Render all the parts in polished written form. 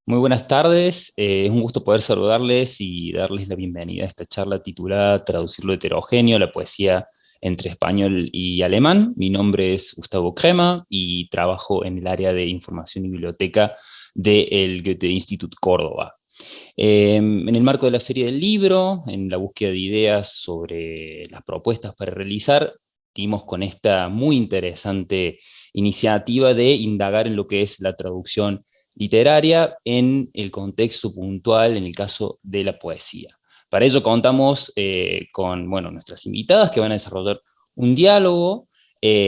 Muy buenas tardes, es un gusto poder saludarles y darles la bienvenida a esta charla titulada Traducir lo heterogéneo, la poesía entre español y alemán. Mi nombre es Gustavo Crema y trabajo en el área de información y biblioteca del Goethe Institut Córdoba. En el marco de la Feria del Libro, en la búsqueda de ideas sobre las propuestas para realizar, dimos con esta muy interesante iniciativa de indagar en lo que es la traducción literaria en el contexto puntual, en el caso de la poesía. Para ello contamos con nuestras invitadas que van a desarrollar un diálogo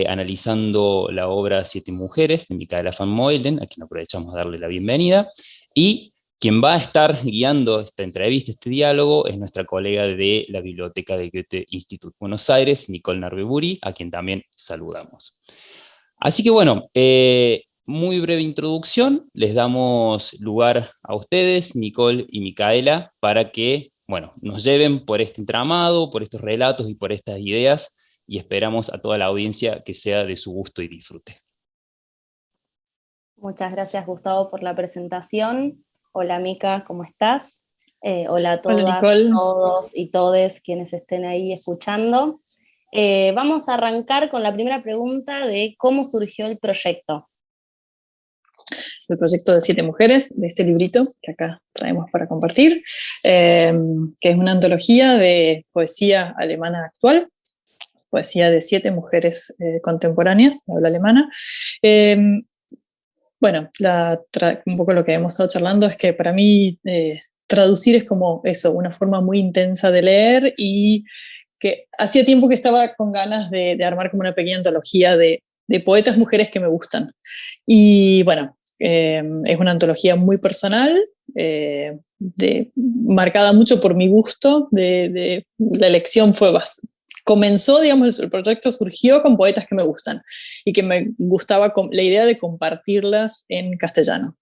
analizando la obra Siete Mujeres de Micaela van Moylen, a quien aprovechamos de darle la bienvenida, y quien va a estar guiando esta entrevista, este diálogo, es nuestra colega de la Biblioteca de Goethe Institut Buenos Aires, Nicole Narveburi, a quien también saludamos. Así que muy breve introducción, les damos lugar a ustedes, Nicole y Micaela, para que nos lleven por este entramado, por estos relatos y por estas ideas, y esperamos a toda la audiencia que sea de su gusto y disfrute. Muchas gracias, Gustavo, por la presentación. Hola, Mica, ¿cómo estás? Hola a Hola, todas, Nicole. todos y todes quienes estén ahí escuchando. Vamos a arrancar con la primera pregunta de cómo surgió el proyecto. El proyecto de Siete Mujeres, de este librito que acá traemos para compartir, que es una antología de poesía alemana actual, poesía de 7 mujeres contemporáneas de habla alemana. Un poco lo que hemos estado charlando es que para mí traducir es como eso, una forma muy intensa de leer, y que hacía tiempo que estaba con ganas de armar como una pequeña antología de poetas mujeres que me gustan. Y es una antología muy personal, marcada mucho por mi gusto, la elección comenzó, digamos, el proyecto surgió con poetas que me gustan y que me gustaba la idea de compartirlas en castellano.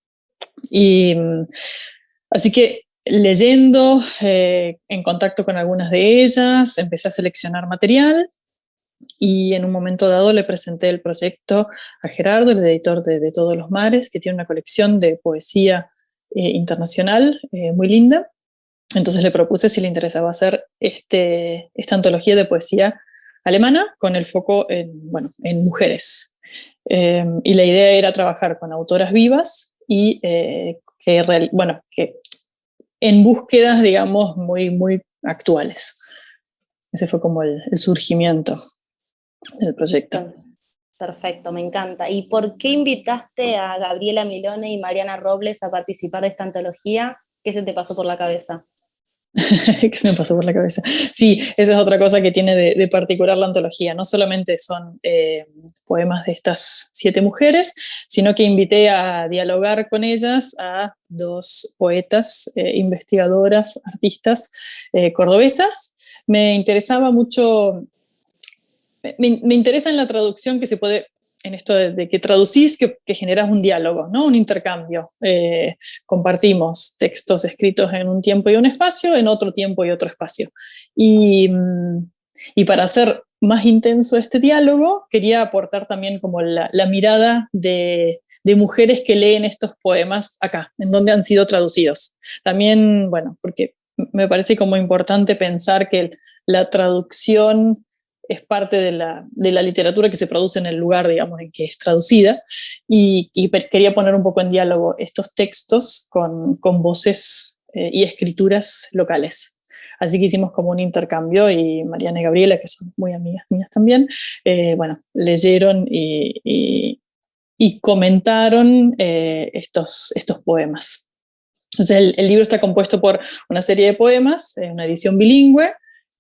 Y así que leyendo, en contacto con algunas de ellas, empecé a seleccionar material y en un momento dado le presenté el proyecto a Gerardo, el editor de Todos los Mares, que tiene una colección de poesía internacional muy linda. Entonces le propuse si le interesaba hacer esta antología de poesía alemana con el foco en mujeres. Y la idea era trabajar con autoras vivas y que en búsquedas, digamos, muy, muy actuales. Ese fue como el surgimiento del proyecto. Perfecto, me encanta. ¿Y por qué invitaste a Gabriela Milone y Mariana Robles a participar de esta antología? ¿Qué se te pasó por la cabeza? ¿Qué se me pasó por la cabeza? Sí, esa es otra cosa que tiene de particular la antología. No solamente son poemas de estas 7 mujeres, sino que invité a dialogar con ellas a 2 poetas, investigadoras, artistas cordobesas. Me interesaba mucho, me interesa en la traducción que se puede, en esto de que traducís, que generas un diálogo, ¿no? Un intercambio. Compartimos textos escritos en un tiempo y un espacio, en otro tiempo y otro espacio. Y para hacer más intenso este diálogo, quería aportar también como la mirada de mujeres que leen estos poemas acá, en donde han sido traducidos. También, porque me parece como importante pensar que la traducción es parte de la literatura que se produce en el lugar, digamos, en que es traducida, y quería poner un poco en diálogo estos textos con voces y escrituras locales. Así que hicimos como un intercambio, y Mariana y Gabriela, que son muy amigas mías también, leyeron y comentaron estos poemas. Entonces el libro está compuesto por una serie de poemas, una edición bilingüe,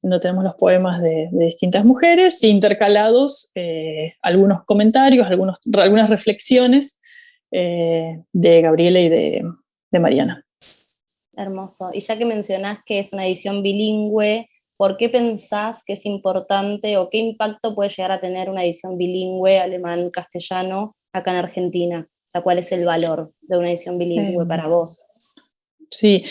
donde tenemos los poemas de distintas mujeres, intercalados algunos comentarios, algunas reflexiones de Gabriela y de Mariana. Hermoso. Y ya que mencionás que es una edición bilingüe, ¿por qué pensás que es importante o qué impacto puede llegar a tener una edición bilingüe alemán-castellano acá en Argentina? O sea, ¿cuál es el valor de una edición bilingüe para vos? Sí,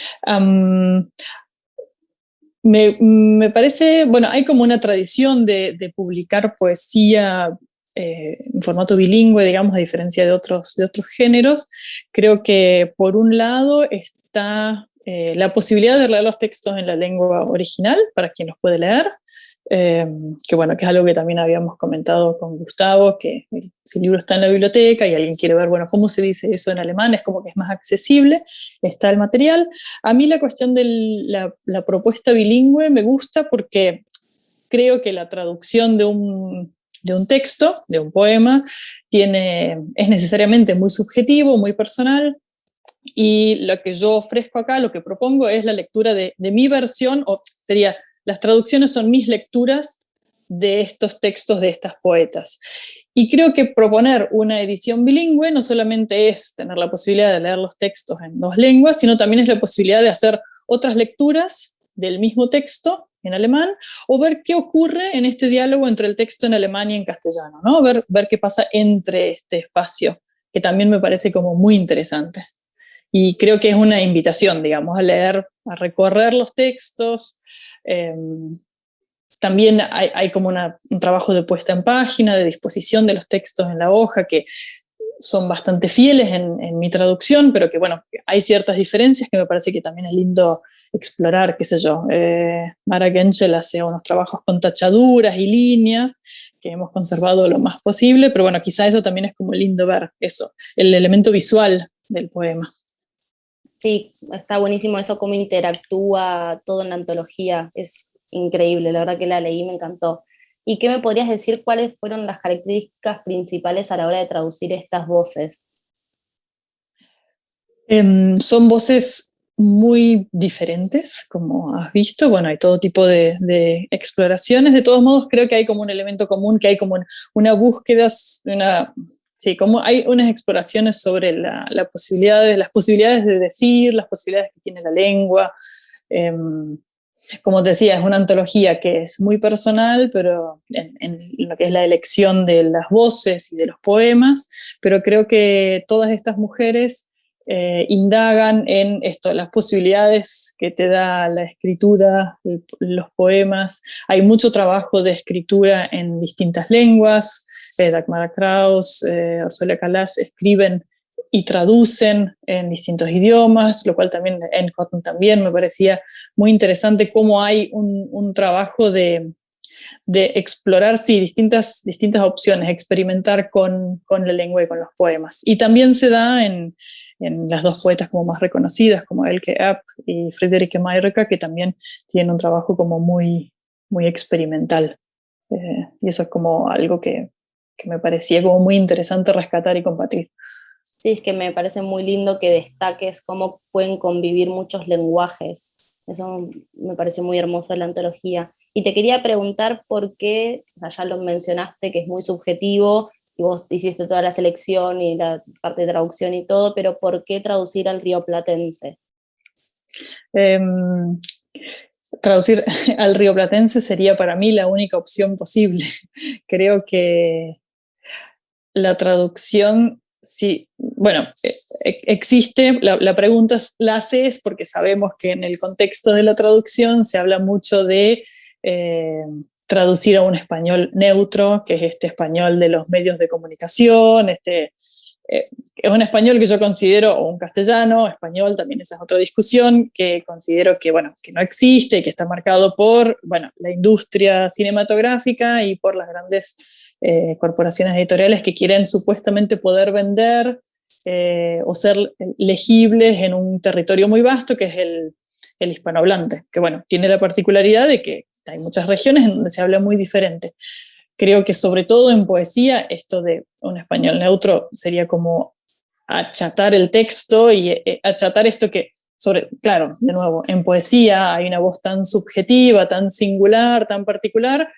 Me parece, bueno, hay como una tradición de publicar poesía en formato bilingüe, digamos, a diferencia de otros géneros. Creo que por un lado está la posibilidad de leer los textos en la lengua original, para quien los puede leer, que bueno, que es algo que también habíamos comentado con Gustavo, que si el libro está en la biblioteca y alguien quiere ver, bueno, cómo se dice eso en alemán, es como que es más accesible, está el material. A mí la cuestión de la propuesta bilingüe me gusta porque creo que la traducción de un texto, de un poema, es necesariamente muy subjetivo, muy personal, y lo que yo ofrezco acá, lo que propongo es la lectura de mi versión, o sería, las traducciones son mis lecturas de estos textos de estas poetas. Y creo que proponer una edición bilingüe no solamente es tener la posibilidad de leer los textos en dos lenguas, sino también es la posibilidad de hacer otras lecturas del mismo texto en alemán, o ver qué ocurre en este diálogo entre el texto en alemán y en castellano, ¿no? Ver qué pasa entre este espacio, que también me parece como muy interesante. Y creo que es una invitación, digamos, a leer, a recorrer los textos. También hay como un trabajo de puesta en página, de disposición de los textos en la hoja, que son bastante fieles en mi traducción, pero que bueno, hay ciertas diferencias que me parece que también es lindo explorar, qué sé yo. Mara Genschel hace unos trabajos con tachaduras y líneas que hemos conservado lo más posible, pero bueno, quizá eso también es como lindo ver eso, el elemento visual del poema. Sí, está buenísimo eso, cómo interactúa todo en la antología, es increíble, la verdad que la leí, me encantó. ¿Y qué me podrías decir cuáles fueron las características principales a la hora de traducir estas voces? Son voces muy diferentes, como has visto. Bueno, hay todo tipo de exploraciones. De todos modos, creo que hay como un elemento común, que hay como una búsqueda, sí, como hay unas exploraciones sobre las posibilidades de decir, las posibilidades que tiene la lengua. Como te decía, es una antología que es muy personal, pero en lo que es la elección de las voces y de los poemas, pero creo que todas estas mujeres indagan en esto, las posibilidades que te da la escritura, los poemas. Hay mucho trabajo de escritura en distintas lenguas. Dagmar Krauss, Ursula Kalash escriben y traducen en distintos idiomas, lo cual también en Cotton también me parecía muy interesante cómo hay un trabajo de explorar, sí, distintas opciones, experimentar con la lengua y con los poemas. Y también se da en las dos poetas como más reconocidas, como Elke Epp y Friederike Mayrika, que también tienen un trabajo como muy, muy experimental. Y eso es como algo que me parecía como muy interesante rescatar y compartir. Sí, es que me parece muy lindo que destaques cómo pueden convivir muchos lenguajes. Eso me pareció muy hermoso de la antología. Y te quería preguntar por qué, o sea, ya lo mencionaste que es muy subjetivo y vos hiciste toda la selección y la parte de traducción y todo, pero ¿por qué traducir al rioplatense? Traducir al rioplatense sería para mí la única opción posible. Creo que la traducción, sí, bueno, existe, la pregunta la haces porque sabemos que en el contexto de la traducción se habla mucho de traducir a un español neutro, que es este español de los medios de comunicación, es un español que yo considero, o un castellano, español, también esa es otra discusión, que considero que, bueno, que no existe, que está marcado por, bueno, la industria cinematográfica y por las grandes corporaciones editoriales que quieren supuestamente poder vender o ser legibles en un territorio muy vasto que es el hispanohablante, que bueno, tiene la particularidad de que hay muchas regiones en donde se habla muy diferente. Creo que sobre todo en poesía esto de un español neutro sería como achatar el texto y achatar esto que, claro, de nuevo, en poesía hay una voz tan subjetiva, tan singular, tan particular,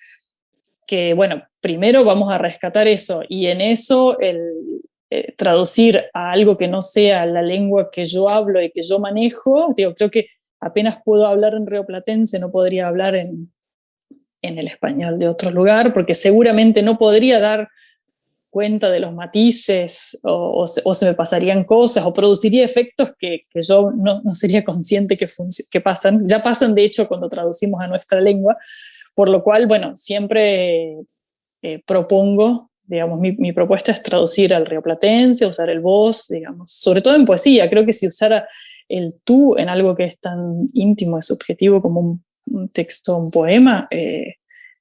que bueno, primero vamos a rescatar eso y en eso traducir a algo que no sea la lengua que yo hablo y que yo manejo, digo, creo que apenas puedo hablar en rioplatense, no podría hablar en el español de otro lugar, porque seguramente no podría dar cuenta de los matices, o se me pasarían cosas, o produciría efectos que yo no sería consciente que pasan. Ya pasan, de hecho, cuando traducimos a nuestra lengua, por lo cual, bueno, siempre propongo, digamos, mi propuesta es traducir al rioplatense, usar el vos, digamos, sobre todo en poesía. Creo que si usara el tú en algo que es tan íntimo y subjetivo como un texto, un poema,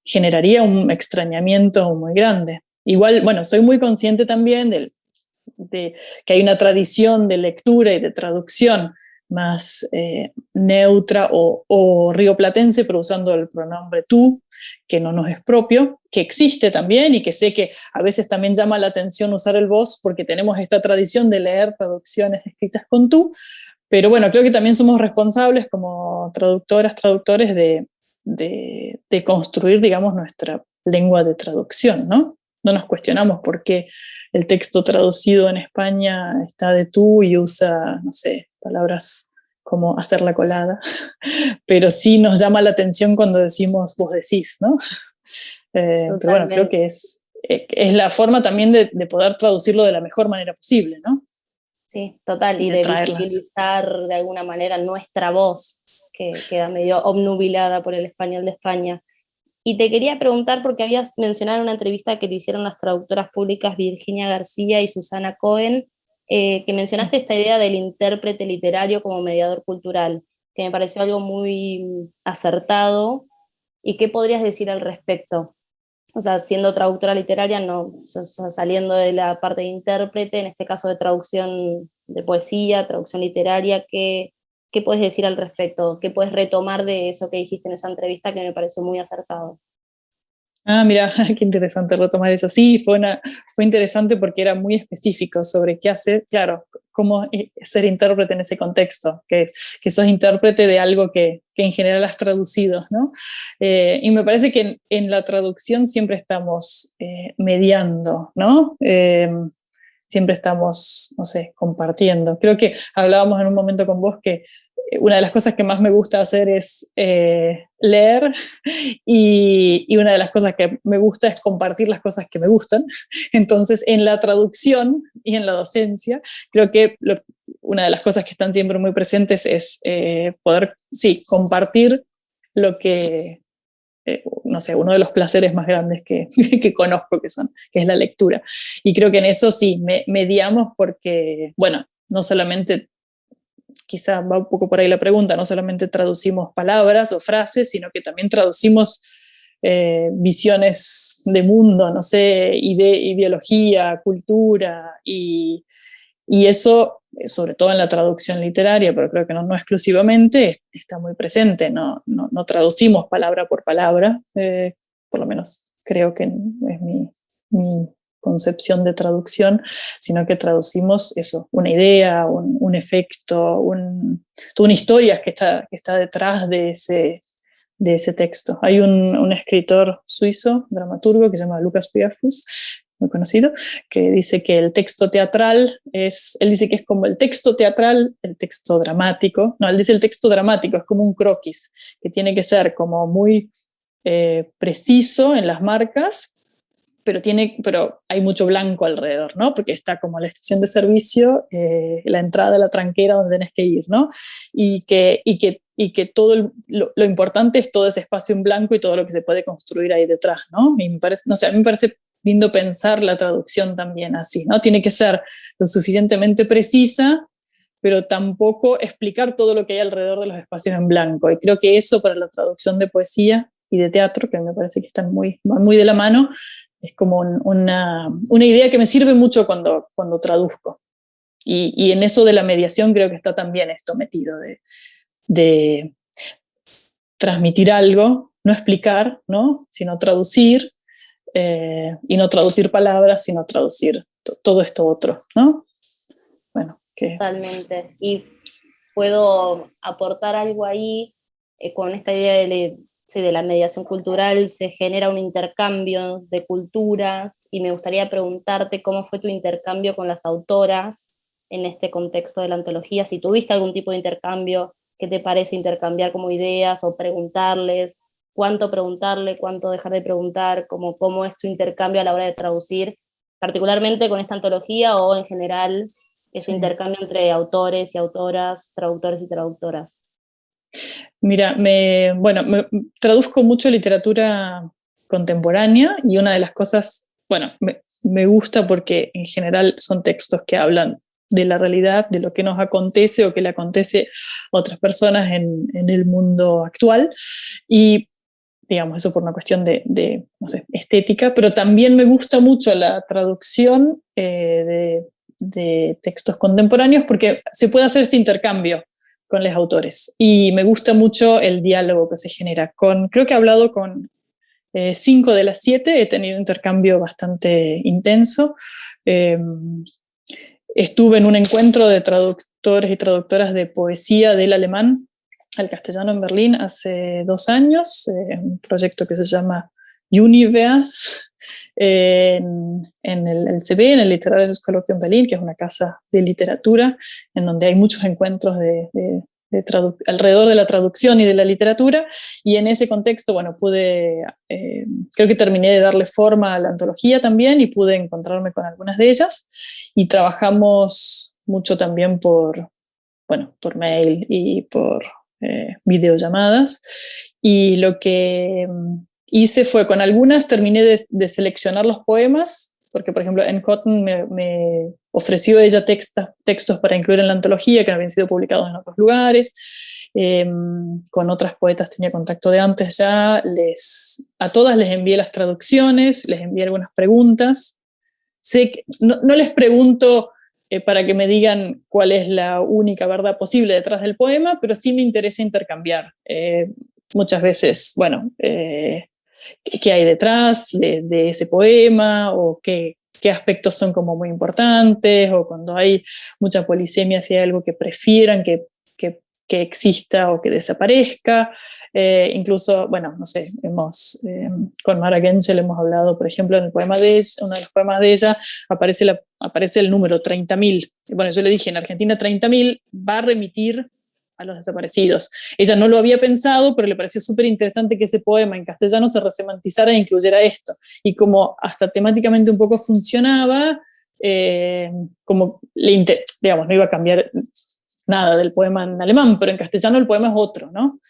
generaría un extrañamiento muy grande. Igual, bueno, soy muy consciente también de que hay una tradición de lectura y de traducción más neutra o rioplatense, pero usando el pronombre tú, que no nos es propio, que existe también y que sé que a veces también llama la atención usar el vos porque tenemos esta tradición de leer traducciones escritas con tú, pero bueno, creo que también somos responsables como traductoras, traductores de construir, digamos, nuestra lengua de traducción, ¿no? No nos cuestionamos por qué el texto traducido en España está de tú y usa, no sé, palabras como hacer la colada, pero sí nos llama la atención cuando decimos vos decís, ¿no? Pero bueno, creo que es la forma también de poder traducirlo de la mejor manera posible, ¿no? Sí, total, y de visibilizar de alguna manera nuestra voz, que queda medio obnubilada por el español de España. Y te quería preguntar, porque habías mencionado en una entrevista que te hicieron las traductoras públicas Virginia García y Susana Cohen, que mencionaste esta idea del intérprete literario como mediador cultural, que me pareció algo muy acertado. ¿Y qué podrías decir al respecto? O sea, siendo traductora literaria, no, saliendo de la parte de intérprete, en este caso de traducción de poesía, traducción literaria, ¿qué puedes decir al respecto? ¿Qué puedes retomar de eso que dijiste en esa entrevista que me pareció muy acertado? Ah, mira, qué interesante retomar eso. Sí, fue interesante porque era muy específico sobre qué hacer, claro, cómo ser intérprete en ese contexto, que sos intérprete de algo que en general has traducido, ¿no? Y me parece que en la traducción siempre estamos mediando, ¿no? Siempre estamos, no sé, compartiendo. Creo que hablábamos en un momento con vos que una de las cosas que más me gusta hacer es leer y una de las cosas que me gusta es compartir las cosas que me gustan. Entonces, en la traducción y en la docencia, creo que una de las cosas que están siempre muy presentes es poder, sí, compartir lo que, no sé, uno de los placeres más grandes que conozco, que es la lectura. Y creo que en eso sí, mediamos porque, bueno, no solamente, quizá va un poco por ahí la pregunta, no solamente traducimos palabras o frases, sino que también traducimos visiones de mundo, no sé, ideología, cultura, y eso, sobre todo en la traducción literaria, pero creo que no exclusivamente, está muy presente. No traducimos palabra por palabra, por lo menos creo que es mi concepción de traducción, sino que traducimos eso, una idea, un efecto, una historia que está detrás de ese texto. Hay un escritor suizo, dramaturgo, que se llama Lucas Piafus, muy conocido, que dice que el texto teatral él dice que es como el texto teatral, el texto dramático, no, él dice el texto dramático es como un croquis, que tiene que ser como muy preciso en las marcas, pero hay mucho blanco alrededor, ¿no? Porque está como la estación de servicio, la entrada, la tranquera donde tenés que ir, ¿no? Y que todo lo importante es todo ese espacio en blanco y todo lo que se puede construir ahí detrás, ¿no? Y me parece, no sé, a mí me parece lindo pensar la traducción también así, ¿no? Tiene que ser lo suficientemente precisa, pero tampoco explicar todo lo que hay alrededor de los espacios en blanco. Y creo que eso para la traducción de poesía y de teatro, que me parece que están muy de la mano, es como una idea que me sirve mucho cuando traduzco. Y en eso de la mediación creo que está también esto metido de transmitir algo, no explicar, ¿no? Sino traducir, y no traducir palabras, sino traducir todo esto otro, ¿no? Bueno, Totalmente. Y puedo aportar algo ahí, con esta idea de la mediación cultural, se genera un intercambio de culturas, y me gustaría preguntarte cómo fue tu intercambio con las autoras en este contexto de la antología, si tuviste algún tipo de intercambio, qué te parece intercambiar como ideas o preguntarles, cuánto preguntarle, cuánto dejar de preguntar, cómo es tu intercambio a la hora de traducir, particularmente con esta antología o en general ese intercambio entre autores y autoras, traductores y traductoras? Mira, me traduzco mucho literatura contemporánea y una de las cosas, bueno, me gusta porque en general son textos que hablan de la realidad, de lo que nos acontece o que le acontece a otras personas en el mundo actual. Y digamos, eso por una cuestión no sé, estética, pero también me gusta mucho la traducción de textos contemporáneos porque se puede hacer este intercambio con los autores. Y me gusta mucho el diálogo que se genera. Creo que he hablado con 5 de las 7, he tenido un intercambio bastante intenso. Estuve en un encuentro de traductores y traductoras de poesía del alemán al castellano en Berlín hace 2 años, un proyecto que se llama Universe, en el CB, en el Literarisches Kolloquium en Berlín, que es una casa de literatura, en donde hay muchos encuentros alrededor de la traducción y de la literatura, y en ese contexto, bueno, creo que terminé de darle forma a la antología también, y pude encontrarme con algunas de ellas, y trabajamos mucho también por mail y por videollamadas, y lo que hice fue, con algunas terminé de seleccionar los poemas, porque por ejemplo en Cotton me ofreció ella textos para incluir en la antología que no habían sido publicados en otros lugares. Con otras poetas tenía contacto de antes ya, a todas les envié las traducciones, les envié algunas preguntas. Sé que no les pregunto para que me digan cuál es la única verdad posible detrás del poema, pero sí me interesa intercambiar. Muchas veces, bueno, qué hay detrás de ese poema, o qué aspectos son como muy importantes, o cuando hay mucha polisemia, si hay algo que prefieran que exista o que desaparezca. Incluso, bueno, no sé, con Mara Genschel hemos hablado, por ejemplo, en el poema de ella, uno de los poemas de ella, aparece el número 30.000. Bueno, yo le dije, en Argentina 30.000 va a remitir a los desaparecidos. Ella no lo había pensado, pero le pareció súper interesante que ese poema en castellano se resemantizara e incluyera esto. Y como hasta temáticamente un poco funcionaba, como digamos, no iba a cambiar nada del poema en alemán, pero en castellano el poema es otro, ¿no?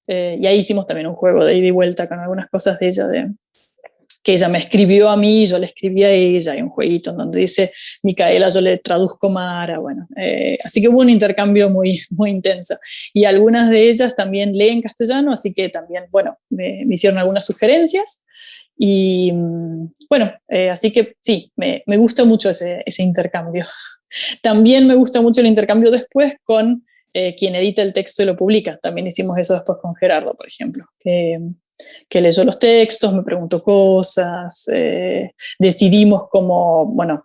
Y ahí hicimos también un juego de ida y vuelta con algunas cosas de ella, que ella me escribió a mí, yo le escribí a ella, hay un jueguito en donde dice Micaela, yo le traduzco Mara, bueno, así que hubo un intercambio muy, muy intenso. Y algunas de ellas también leen castellano, así que también, bueno, me hicieron algunas sugerencias. Y bueno, así que sí, me gusta mucho ese intercambio. También me gusta mucho el intercambio después con quien edita el texto y lo publica. También hicimos eso después con Gerardo, por ejemplo, que leyó los textos, me preguntó cosas, decidimos cómo, bueno,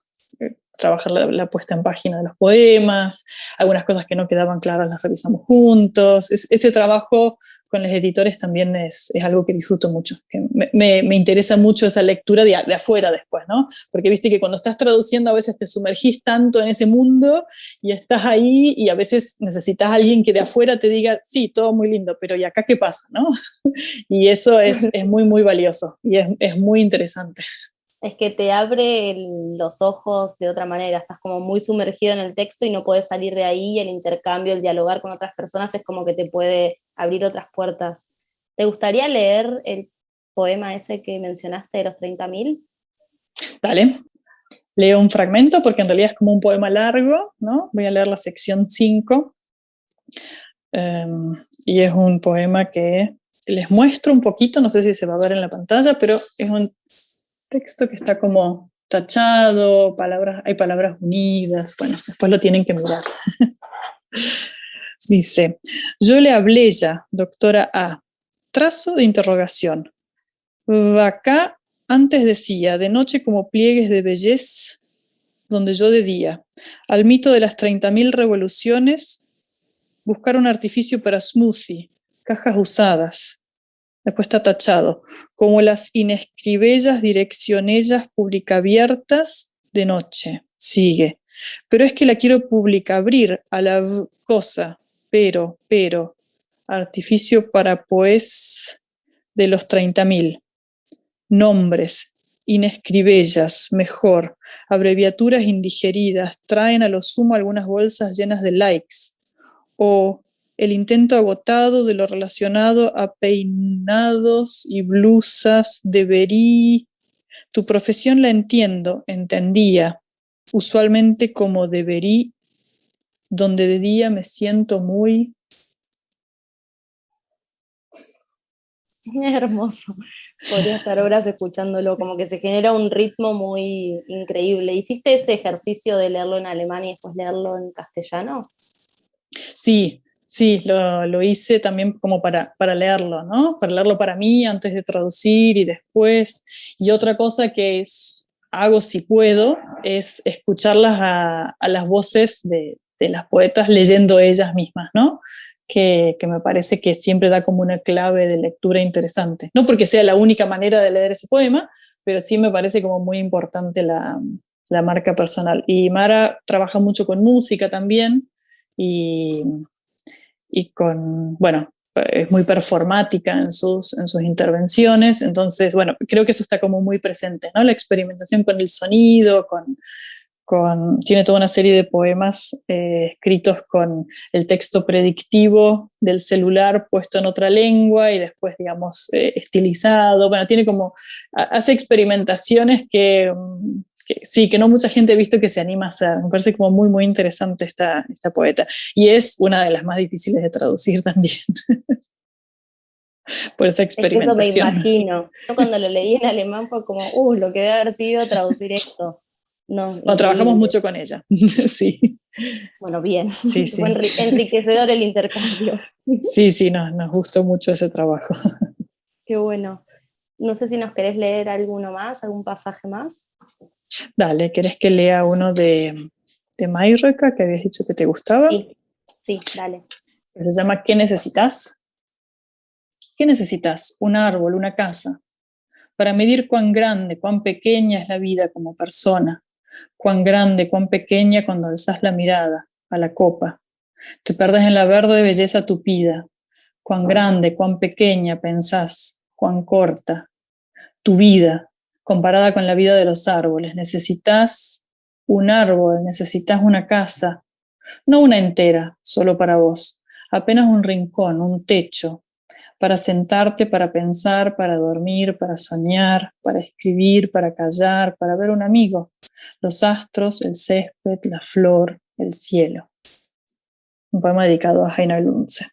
trabajar la puesta en página de los poemas, algunas cosas que no quedaban claras las revisamos juntos. Ese trabajo con los editores también es algo que disfruto mucho, que me interesa mucho esa lectura de afuera después, ¿no? Porque viste que cuando estás traduciendo a veces te sumergís tanto en ese mundo y estás ahí, y a veces necesitas a alguien que de afuera te diga, sí, todo muy lindo, pero ¿y acá qué pasa, no? Y eso es muy, muy valioso y es muy interesante. Es que te abre los ojos de otra manera, estás como muy sumergido en el texto y no puedes salir de ahí, el intercambio, el dialogar con otras personas es como que te puede abrir otras puertas. ¿Te gustaría leer el poema ese que mencionaste de los 30.000? Dale, leo un fragmento porque en realidad es como un poema largo, ¿no? Voy a leer la sección 5, y es un poema que les muestro un poquito, no sé si se va a ver en la pantalla, pero es un texto que está como tachado, hay palabras unidas, bueno, después lo tienen que mirar. Dice, yo le hablé ya, doctora A, trazo de interrogación. Acá antes decía, de noche como pliegues de belleza, donde yo de día, al mito de las 30.000 revoluciones, buscar un artificio para smoothie, cajas usadas. Después está tachado, como las inescribellas direccionellas publicabiertas de noche. Sigue. Pero es que la quiero publicabrir a la cosa, pero, artificio para pues de los 30.000. Nombres, inescribellas, mejor, abreviaturas indigeridas, traen a lo sumo algunas bolsas llenas de likes, o el intento agotado de lo relacionado a peinados y blusas, deberí. Tu profesión la entiendo, entendía, usualmente como deberí, donde de día me siento muy... Hermoso. Podría estar horas escuchándolo, como que se genera un ritmo muy increíble. ¿Hiciste ese ejercicio de leerlo en alemán y después leerlo en castellano? Sí, sí, lo hice también como para leerlo, ¿no? Para leerlo para mí antes de traducir y después. Y otra cosa que hago si puedo es escucharlas a las voces de las poetas leyendo ellas mismas, ¿no? Que me parece que siempre da como una clave de lectura interesante. No porque sea la única manera de leer ese poema, pero sí me parece como muy importante la marca personal. Y Mara trabaja mucho con música también, y bueno, es muy performática en sus intervenciones, entonces, bueno, creo que eso está como muy presente, ¿no? La experimentación con el sonido, tiene toda una serie de poemas escritos con el texto predictivo del celular puesto en otra lengua y después, digamos, estilizado. Bueno, hace experimentaciones que sí, que no mucha gente ha visto que se anima a hacer. Me parece como muy, muy interesante esta poeta. Y es una de las más difíciles de traducir también, por esa Es que eso me experimentación. imagino. Yo cuando lo leí en alemán fue como, lo que debe haber sido traducir esto. No, Bueno, trabajamos increíble. mucho con ella, sí. Bueno, bien. Sí, sí. Fue enriquecedor el intercambio. Sí, sí, nos gustó mucho ese trabajo. Qué bueno. No sé si nos querés leer alguno más, algún pasaje más. Dale, ¿querés que lea uno de Mayreka, que habías dicho que te gustaba? Sí, dale. Que se llama ¿Qué necesitas? ¿Qué necesitas? Un árbol, una casa, para medir cuán grande, cuán pequeña es la vida como persona, cuán grande, cuán pequeña cuando alzas la mirada a la copa. Te perdes en la verde belleza tupida, cuán grande, cuán pequeña pensás, cuán corta. Tu vida, comparada con la vida de los árboles. Necesitas un árbol, necesitas una casa, no una entera, solo para vos, apenas un rincón, un techo, para sentarte, para pensar, para dormir, para soñar, para escribir, para callar, para ver un amigo, los astros, el césped, la flor, el cielo. Un poema dedicado a Heiner Lunze.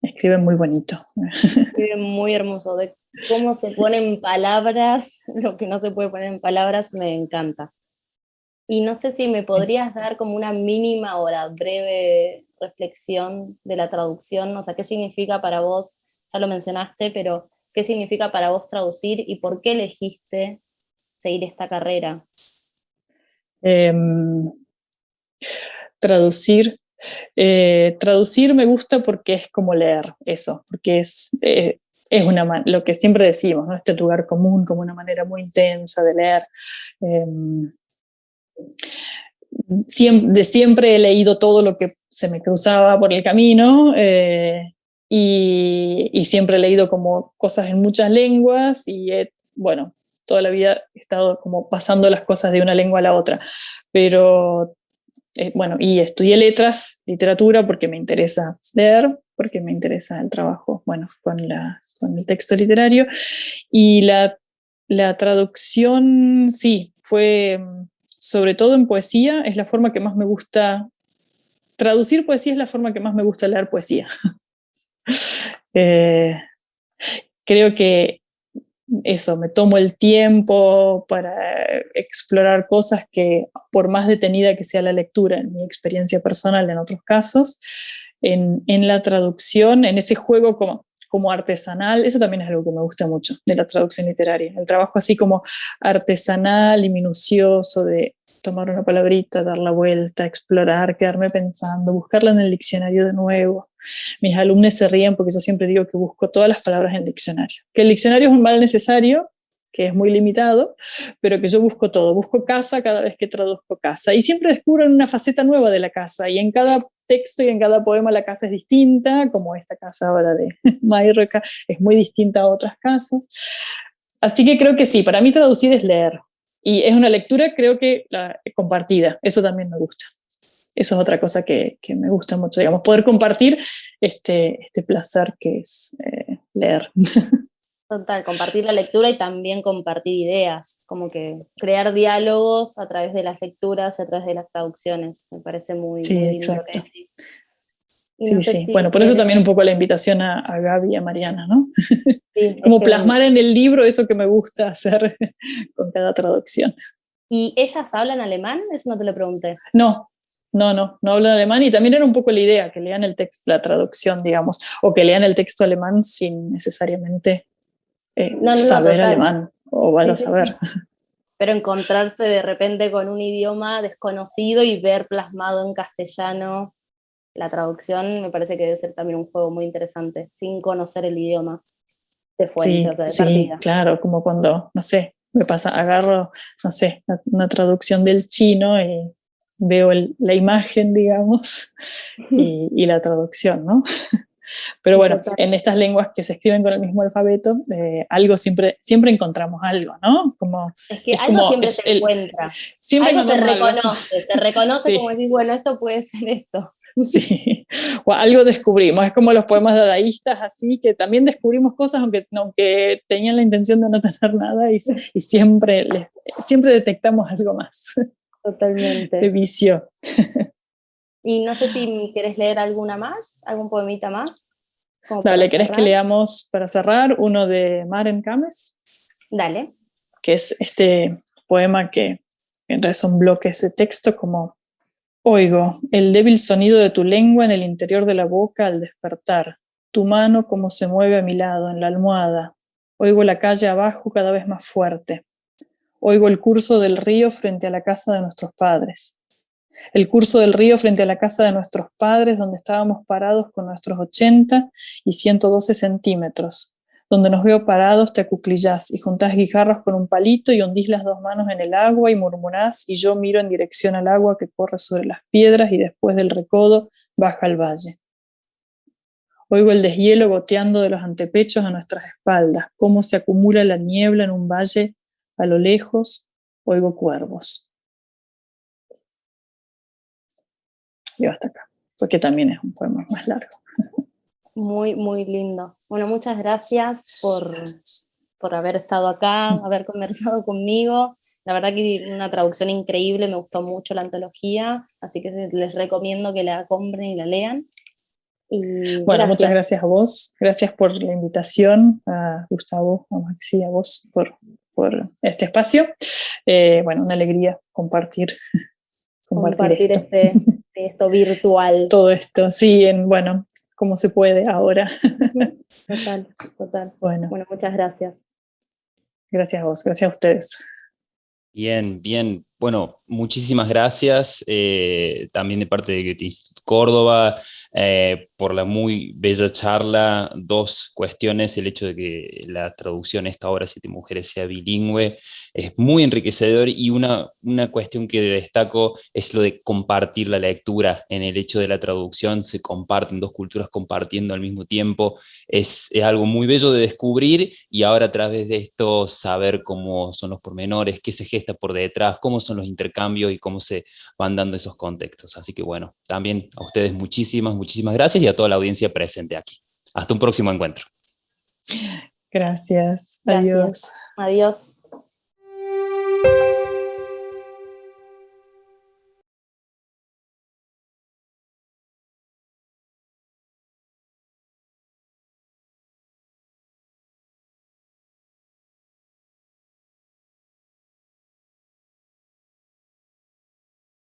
Escribe muy bonito. Escribe muy hermoso. De cómo se pone en palabras lo que no se puede poner en palabras, me encanta. Y no sé si me podrías dar como una mínima o la breve reflexión de la traducción, o sea, qué significa para vos, ya lo mencionaste, pero qué significa para vos traducir y por qué elegiste seguir esta carrera. Traducir me gusta porque es como leer eso, porque es lo que siempre decimos, ¿no? Este lugar común, como una manera muy intensa de leer. Siempre he leído todo lo que se me cruzaba por el camino, y siempre he leído como cosas en muchas lenguas y bueno, toda la vida he estado como pasando las cosas de una lengua a la otra, pero bueno, y estudié literatura, porque me interesa leer, porque me interesa el trabajo, bueno, con el texto literario, y la traducción, sí, fue sobre todo en poesía, es la forma que más me gusta, traducir poesía es la forma que más me gusta leer poesía. Creo que eso, me tomo el tiempo para explorar cosas que, por más detenida que sea la lectura, en mi experiencia personal, en otros casos, en la traducción, en ese juego como artesanal, eso también es algo que me gusta mucho de la traducción literaria, el trabajo así como artesanal y minucioso de tomar una palabrita, dar la vuelta, explorar, quedarme pensando, buscarla en el diccionario de nuevo. Mis alumnos se ríen porque yo siempre digo que busco todas las palabras en el diccionario, que el diccionario es un mal necesario, que es muy limitado, pero que yo busco todo, busco casa cada vez que traduzco casa, y siempre descubro una faceta nueva de la casa, y en cada texto y en cada poema la casa es distinta, como esta casa ahora de Mayreka es muy distinta a otras casas. Así que creo que sí, para mí traducir es leer. Y es una lectura, creo que compartida, eso también me gusta. Eso es otra cosa que me gusta mucho, digamos, poder compartir este placer que es leer. Total, compartir la lectura y también compartir ideas, como que crear diálogos a través de las lecturas y a través de las traducciones. Me parece muy, Sí, muy lindo lo que exacto. decís. Y Sí, no sé sí. si Bueno, por eso quieres- también un poco la invitación a Gaby y a Mariana, ¿no? sí, es Como que plasmar en el libro eso que me gusta hacer con cada traducción. ¿Y ellas hablan alemán? Eso no te lo pregunté. No hablan alemán, y también era un poco la idea, que lean el texto, la traducción, digamos, o que lean el texto alemán sin necesariamente No, saber total. alemán, o vaya Sí, a sí, saber. sí. Pero encontrarse de repente con un idioma desconocido y ver plasmado en castellano la traducción, me parece que debe ser también un juego muy interesante, sin conocer el idioma de fuente, Sí, o sea, de sí, partida. claro, como cuando, no sé, me pasa, agarro, no sé, una traducción del chino y veo la imagen, digamos, y la traducción, ¿no? Pero bueno, Total. en estas lenguas que se escriben con el mismo alfabeto, algo siempre encontramos algo, ¿no? Es que Es algo como, siempre se encuentra, siempre algo encontramos algo. se reconoce como Sí, decir, bueno, esto puede ser esto. sí, o algo descubrimos. Es como los poemas dadaístas, así que también descubrimos cosas, aunque tenían la intención de no tener nada, y siempre detectamos algo más. Se Totalmente. vició. Y no sé si quieres leer alguna más, algún poemita más, como para Dale, ¿querés que cerrar. leamos para cerrar uno de Maren Kames? Dale. Que es este poema que en realidad son bloques de texto como: oigo el débil sonido de tu lengua en el interior de la boca al despertar, tu mano como se mueve a mi lado en la almohada, oigo la calle abajo cada vez más fuerte, oigo el curso del río frente a la casa de nuestros padres, el curso del río frente a la casa de nuestros padres donde estábamos parados con nuestros 80 y 112 centímetros, donde nos veo parados te acuclillás y juntás guijarros con un palito y hundís las dos manos en el agua y murmurás, y yo miro en dirección al agua que corre sobre las piedras y después del recodo baja al valle. Oigo el deshielo goteando de los antepechos a nuestras espaldas, cómo se acumula la niebla en un valle a lo lejos, oigo cuervos. Y hasta acá, porque también es un poema más largo. Muy, muy lindo. Bueno, muchas gracias por haber estado acá, haber conversado conmigo. La verdad que una traducción increíble, me gustó mucho la antología, así que les recomiendo que la compren y la lean. Y Bueno, muchas gracias. gracias a vos, gracias por la invitación, a Gustavo, a Maxi, a vos por este espacio. Bueno, una alegría compartir Compartir esto. esto virtual. Todo esto, sí, bueno, como se puede ahora. Total, total. Bueno, Bueno, muchas gracias. gracias a vos, gracias a ustedes. Bien, bien. Bueno, muchísimas gracias también de parte de Goethe Institut Córdoba por la muy bella charla. Dos cuestiones: el hecho de que la traducción de esta obra Siete Mujeres sea bilingüe es muy enriquecedor, y una cuestión que destaco es lo de compartir la lectura. En el hecho de la traducción se comparten dos culturas compartiendo al mismo tiempo. Es algo muy bello de descubrir, y ahora a través de esto saber cómo son los pormenores, qué se gesta por detrás, cómo son los intercambios y cómo se van dando esos contextos. Así que bueno, también a ustedes muchísimas gracias, y a toda la audiencia presente aquí. Hasta un próximo encuentro. Gracias, Gracias. adiós. Adiós.